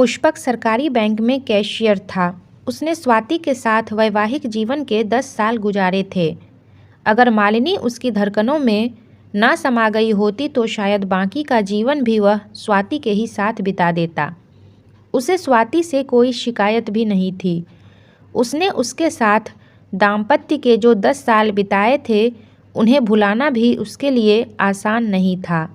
पुष्पक सरकारी बैंक में कैशियर था। उसने स्वाति के साथ वैवाहिक जीवन के 10 साल गुजारे थे। अगर मालिनी उसकी धड़कनों में ना समा गई होती तो शायद बाकी का जीवन भी वह स्वाति के ही साथ बिता देता। उसे स्वाति से कोई शिकायत भी नहीं थी। उसने उसके साथ दाम्पत्य के जो 10 साल बिताए थे उन्हें भुलाना भी उसके लिए आसान नहीं था।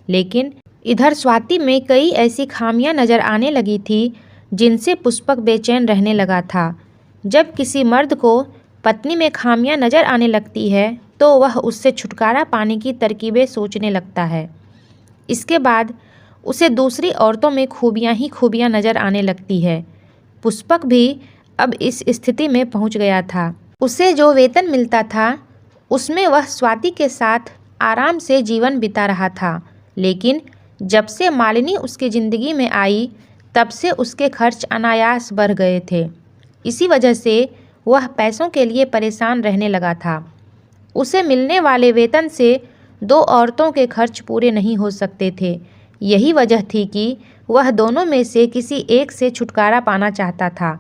लेकिन इधर स्वाति में कई ऐसी खामियां नज़र आने लगी थी जिनसे पुष्पक बेचैन रहने लगा था। जब किसी मर्द को पत्नी में खामियां नज़र आने लगती है तो वह उससे छुटकारा पाने की तरकीबें सोचने लगता है। इसके बाद उसे दूसरी औरतों में खूबियां ही खूबियां नज़र आने लगती है। पुष्पक भी अब इस स्थिति में पहुंच गया था। उसे जो वेतन मिलता था उसमें वह स्वाति के साथ आराम से जीवन बिता रहा था। लेकिन जब से मालिनी उसकी ज़िंदगी में आई तब से उसके खर्च अनायास बढ़ गए थे। इसी वजह से वह पैसों के लिए परेशान रहने लगा था। उसे मिलने वाले वेतन से 2 औरतों के खर्च पूरे नहीं हो सकते थे। यही वजह थी कि वह दोनों में से किसी एक से छुटकारा पाना चाहता था।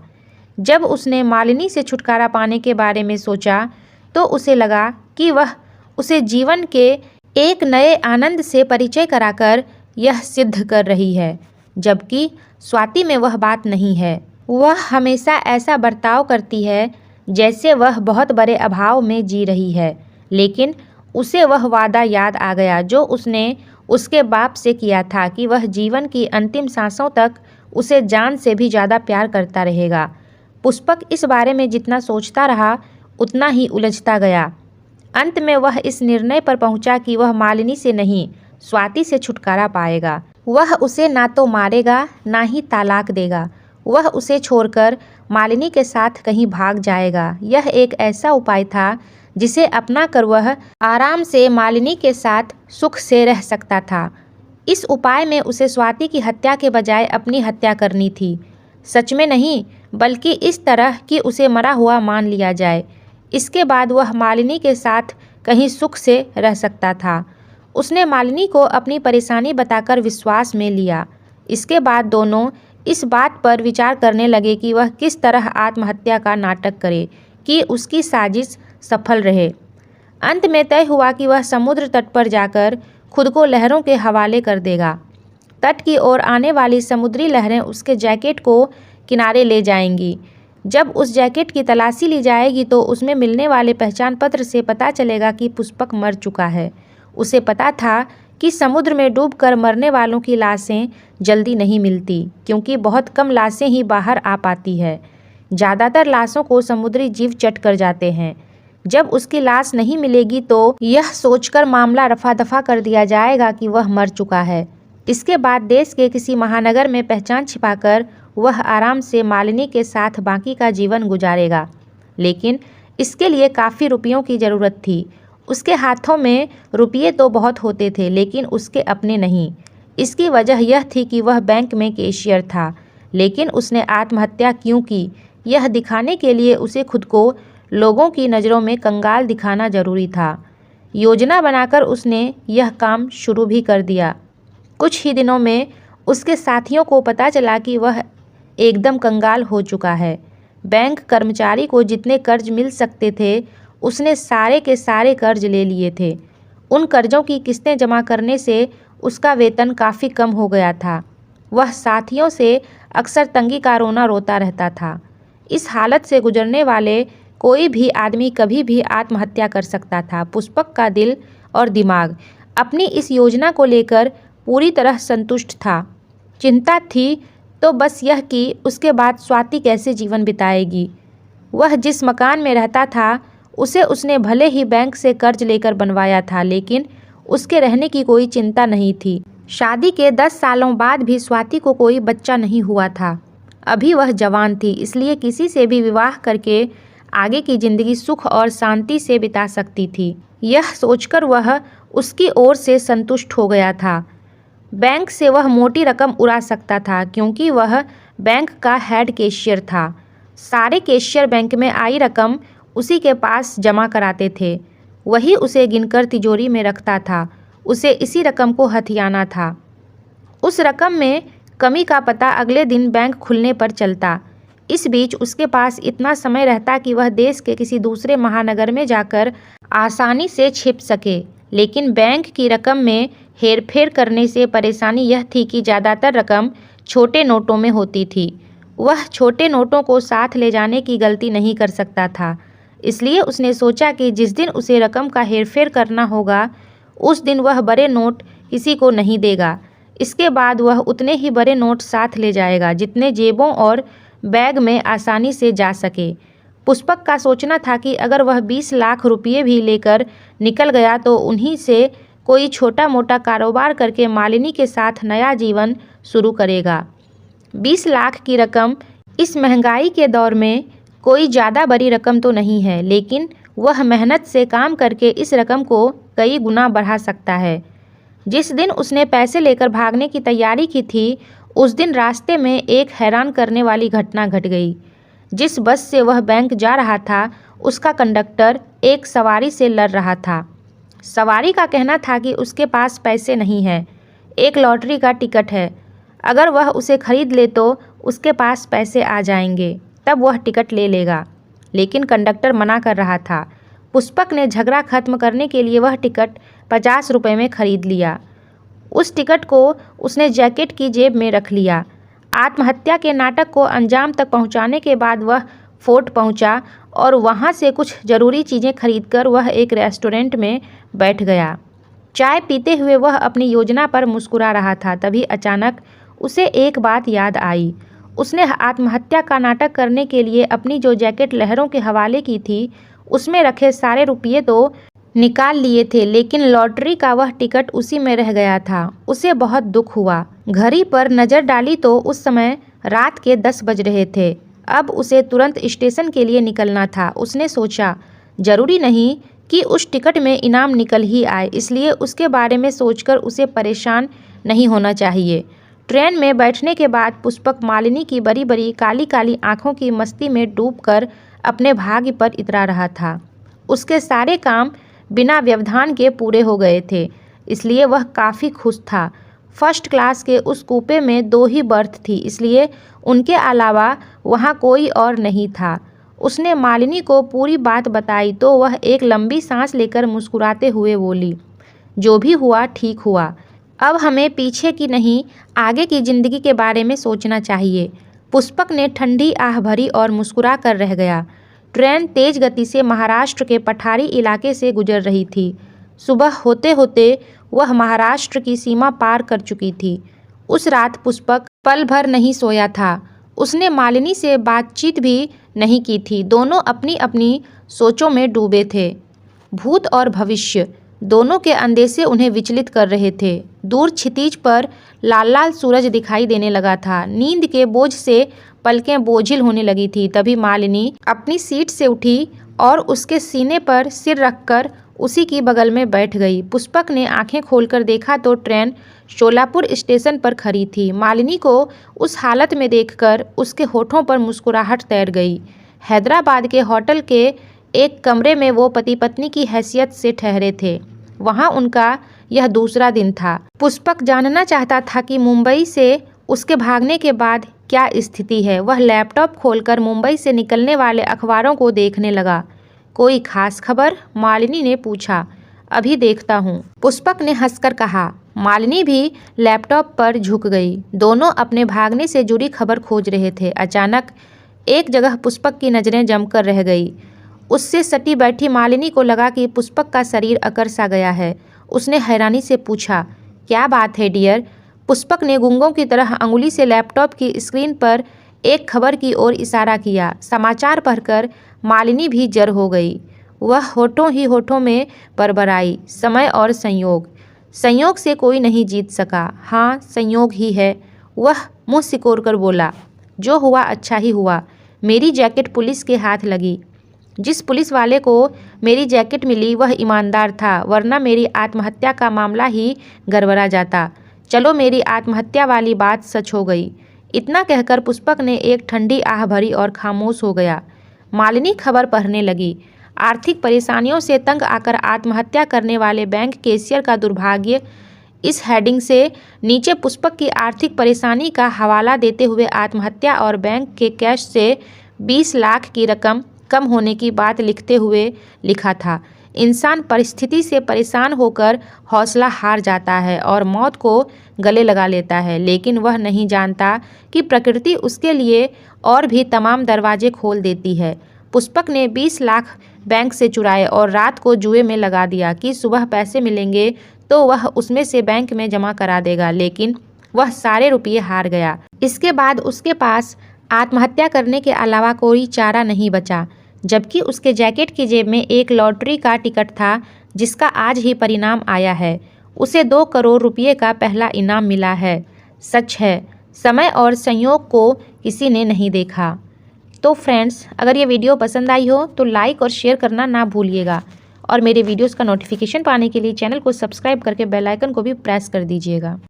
जब उसने मालिनी से छुटकारा पाने के बारे में सोचा तो उसे लगा कि वह उसे जीवन के एक नए आनंद से परिचय कराकर यह सिद्ध कर रही है, जबकि स्वाति में वह बात नहीं है। वह हमेशा ऐसा बर्ताव करती है जैसे वह बहुत बड़े अभाव में जी रही है। लेकिन उसे वह वादा याद आ गया जो उसने उसके बाप से किया था कि वह जीवन की अंतिम सांसों तक उसे जान से भी ज़्यादा प्यार करता रहेगा। पुष्पक इस बारे में जितना सोचता रहा उतना ही उलझता गया। अंत में वह इस निर्णय पर पहुंचा कि वह मालिनी से नहीं, स्वाति से छुटकारा पाएगा। वह उसे ना तो मारेगा ना ही तलाक देगा। वह उसे छोड़कर मालिनी के साथ कहीं भाग जाएगा। यह एक ऐसा उपाय था जिसे अपना कर वह आराम से मालिनी के साथ सुख से रह सकता था। इस उपाय में उसे स्वाति की हत्या के बजाय अपनी हत्या करनी थी। सच में नहीं, बल्कि इस तरह कि उसे मरा हुआ मान लिया जाए। इसके बाद वह मालिनी के साथ कहीं सुख से रह सकता था। उसने मालिनी को अपनी परेशानी बताकर विश्वास में लिया। इसके बाद दोनों इस बात पर विचार करने लगे कि वह किस तरह आत्महत्या का नाटक करे कि उसकी साजिश सफल रहे। अंत में तय हुआ कि वह समुद्र तट पर जाकर खुद को लहरों के हवाले कर देगा। तट की ओर आने वाली समुद्री लहरें उसके जैकेट को किनारे ले जाएंगी। जब उस जैकेट की तलाशी ली जाएगी तो उसमें मिलने वाले पहचान पत्र से पता चलेगा कि पुष्पक मर चुका है। उसे पता था कि समुद्र में डूबकर मरने वालों की लाशें जल्दी नहीं मिलती, क्योंकि बहुत कम लाशें ही बाहर आ पाती है। ज़्यादातर लाशों को समुद्री जीव चट कर जाते हैं। जब उसकी लाश नहीं मिलेगी तो यह सोचकर मामला रफा दफा कर दिया जाएगा कि वह मर चुका है। इसके बाद देश के किसी महानगर में पहचान छिपाकर वह आराम से मालिनी के साथ बाकी का जीवन गुजारेगा। लेकिन इसके लिए काफ़ी रुपयों की ज़रूरत थी। उसके हाथों में रुपये तो बहुत होते थे लेकिन उसके अपने नहीं। इसकी वजह यह थी कि वह बैंक में कैशियर था। लेकिन उसने आत्महत्या क्यों की, यह दिखाने के लिए उसे खुद को लोगों की नज़रों में कंगाल दिखाना जरूरी था। योजना बनाकर उसने यह काम शुरू भी कर दिया। कुछ ही दिनों में उसके साथियों को पता चला कि वह एकदम कंगाल हो चुका है। बैंक कर्मचारी को जितने कर्ज मिल सकते थे उसने सारे के सारे कर्ज ले लिए थे। उन कर्जों की किस्तें जमा करने से उसका वेतन काफ़ी कम हो गया था। वह साथियों से अक्सर तंगी का रोना रोता रहता था। इस हालत से गुजरने वाले कोई भी आदमी कभी भी आत्महत्या कर सकता था। पुष्पक का दिल और दिमाग अपनी इस योजना को लेकर पूरी तरह संतुष्ट था। चिंता थी तो बस यह कि उसके बाद स्वाति कैसे जीवन बिताएगी। वह जिस मकान में रहता था उसे उसने भले ही बैंक से कर्ज लेकर बनवाया था, लेकिन उसके रहने की कोई चिंता नहीं थी। शादी के 10 सालों बाद भी स्वाति को कोई बच्चा नहीं हुआ था। अभी वह जवान थी, इसलिए किसी से भी विवाह करके आगे की ज़िंदगी सुख और शांति से बिता सकती थी। यह सोचकर वह उसकी ओर से संतुष्ट हो गया था। बैंक से वह मोटी रकम उड़ा सकता था क्योंकि वह बैंक का हेड कैशियर था। सारे कैशियर बैंक में आई रकम उसी के पास जमा कराते थे। वही उसे गिनकर तिजोरी में रखता था। उसे इसी रकम को हथियाना था। उस रकम में कमी का पता अगले दिन बैंक खुलने पर चलता। इस बीच उसके पास इतना समय रहता कि वह देश के किसी दूसरे महानगर में जाकर आसानी से छिप सके। लेकिन बैंक की रकम में हेरफेर करने से परेशानी यह थी कि ज़्यादातर रकम छोटे नोटों में होती थी। वह छोटे नोटों को साथ ले जाने की गलती नहीं कर सकता था, इसलिए उसने सोचा कि जिस दिन उसे रकम का हेरफेर करना होगा उस दिन वह बड़े नोट किसी को नहीं देगा। इसके बाद वह उतने ही बड़े नोट साथ ले जाएगा जितने जेबों और बैग में आसानी से जा सके। पुष्पक का सोचना था कि अगर वह 20 लाख रुपये भी लेकर निकल गया तो उन्हीं से कोई छोटा मोटा कारोबार करके मालिनी के साथ नया जीवन शुरू करेगा। 20 लाख की रकम इस महंगाई के दौर में कोई ज़्यादा बड़ी रकम तो नहीं है, लेकिन वह मेहनत से काम करके इस रकम को कई गुना बढ़ा सकता है। जिस दिन उसने पैसे लेकर भागने की तैयारी की थी उस दिन रास्ते में एक हैरान करने वाली घटना घट गई। जिस बस से वह बैंक जा रहा था उसका कंडक्टर एक सवारी से लड़ रहा था। सवारी का कहना था कि उसके पास पैसे नहीं हैं, एक लॉटरी का टिकट है, अगर वह उसे खरीद ले तो उसके पास पैसे आ जाएंगे, तब वह टिकट ले लेगा। लेकिन कंडक्टर मना कर रहा था। पुष्पक ने झगड़ा खत्म करने के लिए वह टिकट 50 रुपये में खरीद लिया। उस टिकट को उसने जैकेट की जेब में रख लिया। आत्महत्या के नाटक को अंजाम तक पहुंचाने के बाद वह फोर्ट पहुंचा और वहां से कुछ ज़रूरी चीज़ें खरीदकर वह एक रेस्टोरेंट में बैठ गया। चाय पीते हुए वह अपनी योजना पर मुस्कुरा रहा था। तभी अचानक उसे एक बात याद आई। उसने आत्महत्या का नाटक करने के लिए अपनी जो जैकेट लहरों के हवाले की थी उसमें रखे सारे रुपये तो निकाल लिए थे, लेकिन लॉटरी का वह टिकट उसी में रह गया था। उसे बहुत दुख हुआ। घड़ी पर नज़र डाली तो उस समय रात के 10 बज रहे थे। अब उसे तुरंत स्टेशन के लिए निकलना था। उसने सोचा जरूरी नहीं कि उस टिकट में इनाम निकल ही आए, इसलिए उसके बारे में सोचकर उसे परेशान नहीं होना चाहिए। ट्रेन में बैठने के बाद पुष्पक मालिनी की बड़ी बड़ी काली काली आँखों की मस्ती में डूबकर अपने भाग्य पर इतरा रहा था। उसके सारे काम बिना व्यवधान के पूरे हो गए थे, इसलिए वह काफ़ी खुश था। फर्स्ट क्लास के उस कूपे में 2 ही बर्थ थी, इसलिए उनके अलावा वहाँ कोई और नहीं था। उसने मालिनी को पूरी बात बताई तो वह एक लंबी सांस लेकर मुस्कुराते हुए बोली, जो भी हुआ ठीक हुआ। अब हमें पीछे की नहीं आगे की ज़िंदगी के बारे में सोचना चाहिए। पुष्पक ने ठंडी आह भरी और मुस्कुरा कर रह गया। ट्रेन तेज गति से महाराष्ट्र के पठारी इलाके से गुजर रही थी। सुबह होते होते वह महाराष्ट्र की सीमा पार कर चुकी थी। उस रात पुष्पक पल भर नहीं सोया था। उसने मालिनी से बातचीत भी नहीं की थी। दोनों अपनी अपनी सोचों में डूबे थे। भूत और भविष्य दोनों के अंदेशे उन्हें विचलित कर रहे थे। दूर क्षितिज पर लाल लाल सूरज दिखाई देने लगा था। नींद के बोझ से पलकें बोझिल होने लगी थी। तभी मालिनी अपनी सीट से उठी और उसके सीने पर सिर रखकर उसी की बगल में बैठ गई। पुष्पक ने आंखें खोलकर देखा तो ट्रेन शोलापुर स्टेशन पर खड़ी थी। मालिनी को उस हालत में देखकर उसके होठों पर मुस्कुराहट तैर गई। हैदराबाद के होटल के एक कमरे में वो पति पत्नी की हैसियत से ठहरे थे। वहाँ उनका यह दूसरा दिन था। पुष्पक जानना चाहता था कि मुंबई से उसके भागने के बाद क्या स्थिति है। वह लैपटॉप खोलकर मुंबई से निकलने वाले अखबारों को देखने लगा। कोई खास खबर? मालिनी ने पूछा। अभी देखता हूँ, पुष्पक ने हंसकर कहा। मालिनी भी लैपटॉप पर झुक गई। दोनों अपने भागने से जुड़ी खबर खोज रहे थे। अचानक एक जगह पुष्पक की नज़रें जमकर रह गई। उससे सटी बैठी मालिनी को लगा कि पुष्पक का शरीर अकड़ सा गया है। उसने हैरानी से पूछा, क्या बात है डियर? पुष्पक ने गूंगों की तरह अंगुली से लैपटॉप की स्क्रीन पर एक खबर की ओर इशारा किया। समाचार पढ़कर मालिनी भी जर हो गई। वह होठों ही होठों में बरबराई, समय और संयोग। संयोग से कोई नहीं जीत सका। हाँ, संयोग ही है। वह मुँह सिकोड़कर बोला, जो हुआ अच्छा ही हुआ। मेरी जैकेट पुलिस के हाथ लगी। जिस पुलिस वाले को मेरी जैकेट मिली वह ईमानदार था, वरना मेरी आत्महत्या का मामला ही गड़बड़ा जाता। चलो, मेरी आत्महत्या वाली बात सच हो गई। इतना कहकर पुष्पक ने एक ठंडी आह भरी और खामोश हो गया। मालिनी खबर पढ़ने लगी। आर्थिक परेशानियों से तंग आकर आत्महत्या करने वाले बैंक कैशियर का दुर्भाग्य इस हेडिंग से नीचे पुष्पक की आर्थिक परेशानी का हवाला देते हुए आत्महत्या और बैंक के कैश से 20 लाख की रकम कम होने की बात लिखते हुए लिखा था। इंसान परिस्थिति से परेशान होकर हौसला हार जाता है और मौत को गले लगा लेता है, लेकिन वह नहीं जानता कि प्रकृति उसके लिए और भी तमाम दरवाजे खोल देती है। पुष्पक ने 20 लाख बैंक से चुराए और रात को जुए में लगा दिया कि सुबह पैसे मिलेंगे तो वह उसमें से बैंक में जमा करा देगा, लेकिन वह सारे रुपये हार गया। इसके बाद उसके पास आत्महत्या करने के अलावा कोई चारा नहीं बचा, जबकि उसके जैकेट की जेब में एक लॉटरी का टिकट था जिसका आज ही परिणाम आया है। उसे 2 करोड़ रुपये का पहला इनाम मिला है। सच है, समय और संयोग को किसी ने नहीं देखा। तो फ्रेंड्स, अगर ये वीडियो पसंद आई हो तो लाइक और शेयर करना ना भूलिएगा और मेरे वीडियोस का नोटिफिकेशन पाने के लिए चैनल को सब्सक्राइब करके बेल आइकन को भी प्रेस कर दीजिएगा।